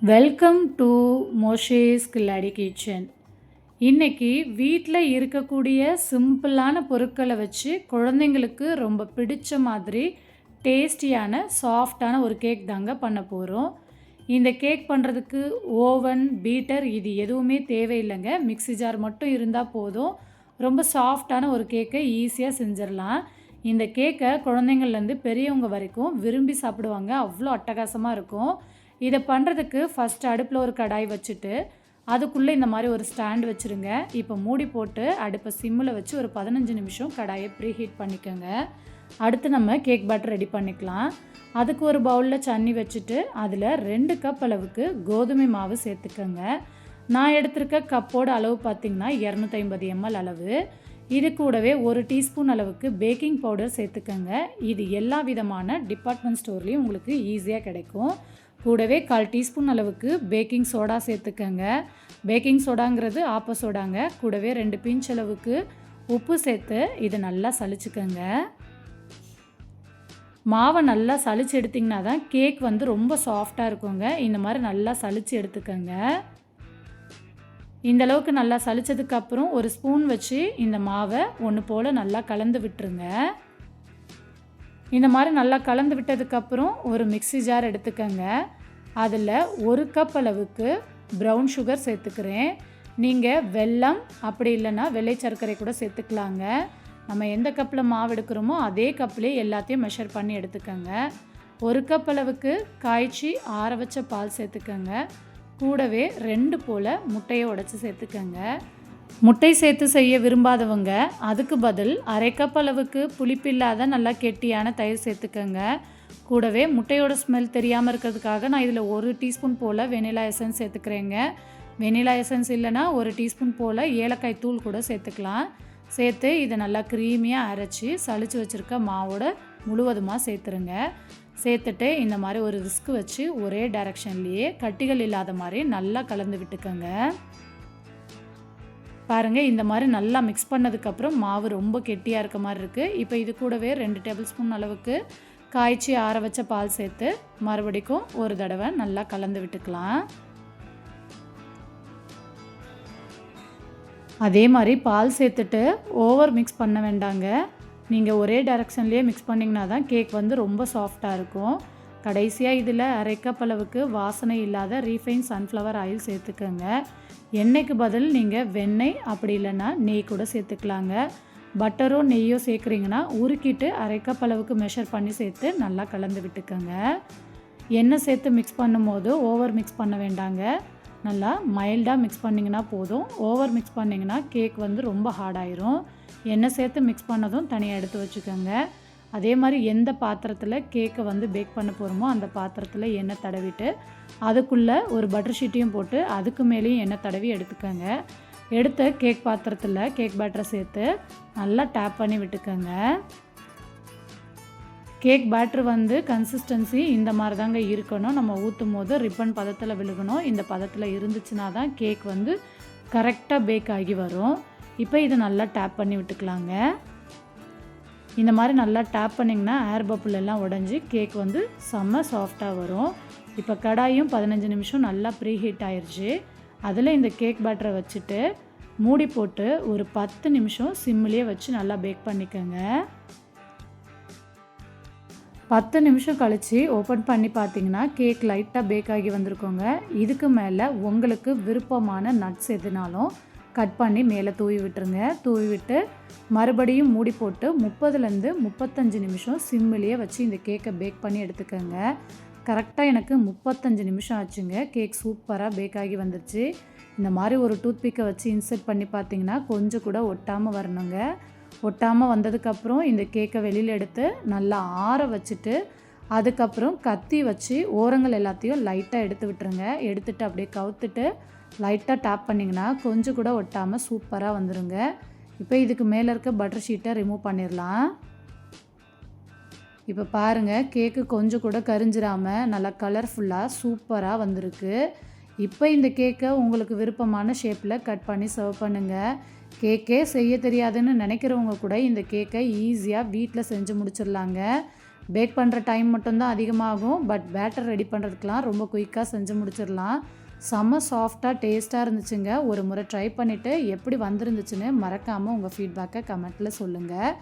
Welcome to Moses கில்லாடி kitchen. இன்றைக்கி வீட்டில் இருக்கக்கூடிய சிம்பிளான பொருட்களை வச்சு குழந்தைங்களுக்கு ரொம்ப பிடிச்ச மாதிரி டேஸ்டியான சாஃப்டான ஒரு கேக் தாங்க பண்ண போகிறோம். இந்த கேக் பண்ணுறதுக்கு ஓவன், பீட்டர் இது எதுவுமே தேவையில்லைங்க. மிக்ஸி ஜார் மட்டும் இருந்தால் போதும். ரொம்ப சாஃப்டான ஒரு கேக்கை ஈஸியாக செஞ்சிடலாம். இந்த கேக்கை குழந்தைங்கள்லேருந்து பெரியவங்க வரைக்கும் விரும்பி சாப்பிடுவாங்க. அவ்வளோ அட்டகாசமாக இருக்கும். இதை பண்ணுறதுக்கு ஃபஸ்ட்டு அடுப்பில் ஒரு கடாய் வச்சுட்டு அதுக்குள்ளே இந்த மாதிரி ஒரு ஸ்டாண்ட் வச்சுருங்க. இப்போ மூடி போட்டு அடுப்பை சிம்மில் வச்சு ஒரு 15 நிமிஷம் கடாயை ப்ரீஹீட் பண்ணிக்கோங்க. அடுத்து நம்ம கேக் பேட்டர் ரெடி பண்ணிக்கலாம். அதுக்கு ஒரு பவுலில் தண்ணி வச்சுட்டு அதில் 2 கப் அளவுக்கு கோதுமை மாவு சேர்த்துக்கோங்க. நான் எடுத்திருக்க கப்போட அளவு பார்த்திங்கன்னா 250 ml அளவு. இது கூடவே 1 டீஸ்பூன் அளவுக்கு பேக்கிங் பவுடர் சேர்த்துக்கோங்க. இது எல்லா விதமான டிபார்ட்மெண்ட் ஸ்டோர்லேயும் உங்களுக்கு ஈஸியாக கிடைக்கும். கூடவே 1/4 டீஸ்பூன் அளவுக்கு பேக்கிங் சோடா சேர்த்துக்கங்க. பேக்கிங் சோடாங்கிறது ஆப்ப சோடாங்க. கூடவே 2 பிஞ்ச் அளவுக்கு உப்பு சேர்த்து இதை நல்லா சலிச்சுக்கோங்க. மாவை நல்லா சலிச்சு எடுத்திங்கன்னா தான் கேக் வந்து ரொம்ப சாஃப்டாக இருக்குங்க. இந்த மாதிரி நல்லா சலிச்சு எடுத்துக்கோங்க. இந்தளவுக்கு நல்லா சலிச்சதுக்கப்புறம் ஒரு ஸ்பூன் வச்சு இந்த மாவை ஒன்று போல் நல்லா கலந்து விட்டுருங்க. இந்த மாதிரி நல்லா கலந்து விட்டதுக்கப்புறம் ஒரு மிக்ஸி ஜார் எடுத்துக்கோங்க. அதில் 1 கப் அளவுக்கு ப்ரௌன் சுகர் சேர்த்துக்கிறேன். நீங்கள் வெல்லம் அப்படி இல்லைன்னா வெள்ளை சர்க்கரை கூட சேர்த்துக்கலாங்க. நம்ம எந்த கப்பில் மாவு எடுக்கிறோமோ அதே கப்லேயே எல்லாத்தையும் மெஷர் பண்ணி எடுத்துக்கோங்க. 1 கப் அளவுக்கு காய்ச்சி ஆற வச்ச பால் சேர்த்துக்கோங்க. கூடவே 2 போல் முட்டையை உடைச்சி சேர்த்துக்கோங்க. முட்டை சேர்த்து செய்ய விரும்பாதவங்க அதுக்கு பதில் 1/2 கப் அளவுக்கு புளிப்பில்லாத நல்லா கெட்டியான தயிர் சேர்த்துக்கோங்க. கூடவே முட்டையோட ஸ்மெல் தெரியாமல் இருக்கிறதுக்காக நான் இதில் 1 டீஸ்பூன் போல் வெனிலா எசன்ஸ் சேர்த்துக்கிறேங்க. வெனிலா எசன்ஸ் இல்லைனா 1 டீஸ்பூன் போல் ஏலக்காய் தூள் கூட சேர்த்துக்கலாம். சேர்த்து இதை நல்லா க்ரீமியாக அரைச்சி சளிச்சு வச்சுருக்க மாவோட முழுவதுமாக சேர்த்துருங்க. சேர்த்துட்டு இந்த மாதிரி ஒரு விஸ்க் வச்சு ஒரே டைரக்ஷன்லேயே கட்டிகள் இல்லாத மாதிரி நல்லா கலந்து விட்டுக்கோங்க. பாருங்கள், இந்த மாதிரி நல்லா மிக்ஸ் பண்ணதுக்கப்புறம் மாவு ரொம்ப கெட்டியாக இருக்க மாதிரி இருக்குது. இப்போ இது கூடவே 2 டேபிள் ஸ்பூன் அளவுக்கு காய்ச்சி ஆற வச்ச பால் சேர்த்து மறுபடிக்கும் ஒரு தடவை நல்லா கலந்து விட்டுக்கலாம். அதே மாதிரி பால் சேர்த்துட்டு ஓவர் மிக்ஸ் பண்ண வேண்டாங்க. நீங்கள் ஒரே டைரக்ஷன்லேயே மிக்ஸ் பண்ணிங்கன்னா தான் கேக் வந்து ரொம்ப சாஃப்டாக இருக்கும். கடைசியாக இதில் 1/2 கப் அளவுக்கு வாசனை இல்லாத ரீஃபைன் சன்ஃப்ளவர் ஆயில் சேர்த்துக்கோங்க. எண்ணெய்க்கு பதில் நீங்கள் வெண்ணெய் அப்படி இல்லைன்னா நெய் கூட சேர்த்துக்கலாங்க. பட்டரோ நெய்யோ சேர்க்குறீங்கன்னா உருக்கிட்டு 1/2 கப் அளவுக்கு மெஷர் பண்ணி சேர்த்து நல்லா கலந்து விட்டுக்கோங்க. எண்ணெய் சேர்த்து மிக்ஸ் பண்ணும்போது ஓவர் மிக்ஸ் பண்ண வேண்டாங்க. நல்லா மைல்டாக மிக்ஸ் பண்ணிங்கன்னா போதும். ஓவர் மிக்ஸ் பண்ணிங்கன்னா கேக் வந்து ரொம்ப ஹார்டாயிரும். எண்ணெய் சேர்த்து மிக்ஸ் பண்ணதும் தனியாக எடுத்து வச்சுக்கோங்க. அதே மாதிரி எந்த பாத்திரத்தில் கேக்கை வந்து பேக் பண்ண போகிறோமோ அந்த பாத்திரத்தில் எண்ணெய் தடவிட்டு அதுக்குள்ளே ஒரு பட்டர் ஷீட்டையும் போட்டு அதுக்கு மேலேயும் எண்ணெய் தடவி எடுத்துக்கோங்க. எடுத்த கேக் பாத்திரத்தில் கேக் பேட்டரை சேர்த்து நல்லா டேப் பண்ணி விட்டுக்கோங்க. கேக் பேட்டர் வந்து கன்சிஸ்டன்சி இந்த மாதிரி தாங்க இருக்கணும். நம்ம ஊற்றும் போது ரிப்பன் பதத்தில் விழுகணும். இந்த பதத்தில் இருந்துச்சுன்னா தான் கேக் வந்து கரெக்டாக பேக் ஆகி வரும். இப்போ இதை நல்லா டேப் பண்ணி விட்டுக்கலாங்க. இந்த மாதிரி நல்லா டேப் பண்ணிங்கன்னா ஏர் பப்புள் எல்லாம் உடஞ்சி கேக் வந்து செம்ம சாஃப்டாக வரும். இப்போ கடாயும் 15 நிமிஷம் நல்லா ப்ரீஹீட் ஆயிடுச்சு. அதில் இந்த கேக் பேட்டரை வச்சுட்டு மூடி போட்டு ஒரு 10 நிமிஷம் சிம்மிலேயே வச்சு நல்லா பேக் பண்ணிக்கோங்க. 10 நிமிஷம் கழித்து ஓப்பன் பண்ணி பார்த்தீங்கன்னா கேக் லைட்டாக பேக் ஆகி வந்திருக்கோங்க. இதுக்கு மேலே உங்களுக்கு விருப்பமான நட்ஸ் எதுனாலும் கட் பண்ணி மேலே தூவி விட்டுருங்க. தூவி விட்டு மறுபடியும் மூடி போட்டு 30லேருந்து 35 நிமிஷம் சிம்மிலேயே வச்சு இந்த கேக்கை பேக் பண்ணி எடுத்துக்கோங்க. கரெக்டாக எனக்கு 35 நிமிஷம் ஆச்சுங்க. கேக் சூப்பராக பேக் ஆகி வந்துருச்சு. இந்த மாதிரி ஒரு டூத்பிக்கை வச்சு இன்சர்ட் பண்ணி பார்த்தீங்கன்னா கொஞ்சம் கூட ஒட்டாமல் வரணுங்க. ஒட்டாமல் வந்ததுக்கப்புறம் இந்த கேக்கை வெளியில் எடுத்து நல்லா ஆற வச்சுட்டு அதுக்கப்புறம் கத்தி வச்சு ஓரங்கள் எல்லாத்தையும் லைட்டாக எடுத்து விட்டுருங்க. எடுத்துகிட்டு அப்படியே கவுத்துட்டு லைட்டாக டேப் பண்ணிங்கன்னா கொஞ்சம் கூட ஒட்டாமல் சூப்பராக வந்துடுங்க. இப்போ இதுக்கு மேலே இருக்க பட்டர் ஷீட்டை ரிமூவ் பண்ணிடலாம். இப்போ பாருங்கள், கேக்கு கொஞ்சம் கூட கரிஞ்சிடாமல் நல்லா கலர்ஃபுல்லாக சூப்பராக வந்திருக்கு. இப்போ இந்த கேக்கை உங்களுக்கு விருப்பமான ஷேப்பில் கட் பண்ணி சர்வ் பண்ணுங்கள். கேக்கே செய்ய தெரியாதுன்னு நினைக்கிறவங்க கூட இந்த கேக்கை ஈஸியாக வீட்டில் செஞ்சு முடிச்சிடலாங்க. பேக் பண்ணுற டைம் மட்டும்தான் அதிகமாகும். பட் பேட்டர் ரெடி பண்ணுறதுக்கெலாம் ரொம்ப குயிக்காக செஞ்சு முடிச்சிடலாம். செம்ம சாஃப்டாக டேஸ்ட்டாக இருந்துச்சுங்க. ஒரு முறை ட்ரை பண்ணிவிட்டு எப்படி வந்துருந்துச்சுன்னு மறக்காமல் உங்கள் ஃபீட்பேக்கை கமெண்ட்டில் சொல்லுங்கள்.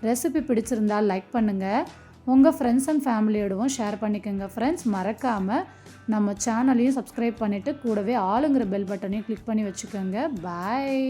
ரெசிபி பிடிச்சிருந்தால் லைக் பண்ணுங்கள். உங்கள் ஃப்ரெண்ட்ஸ் அண்ட் ஃபேமிலியோடவும் ஷேர் பண்ணிக்கோங்க ஃப்ரெண்ட்ஸ். மறக்காமல் நம்ம சேனலையும் சப்ஸ்கிரைப் பண்ணிவிட்டு கூடவே ஆளுங்கிற பெல் பட்டனையும் கிளிக் பண்ணி வச்சுக்கோங்க. பாய்.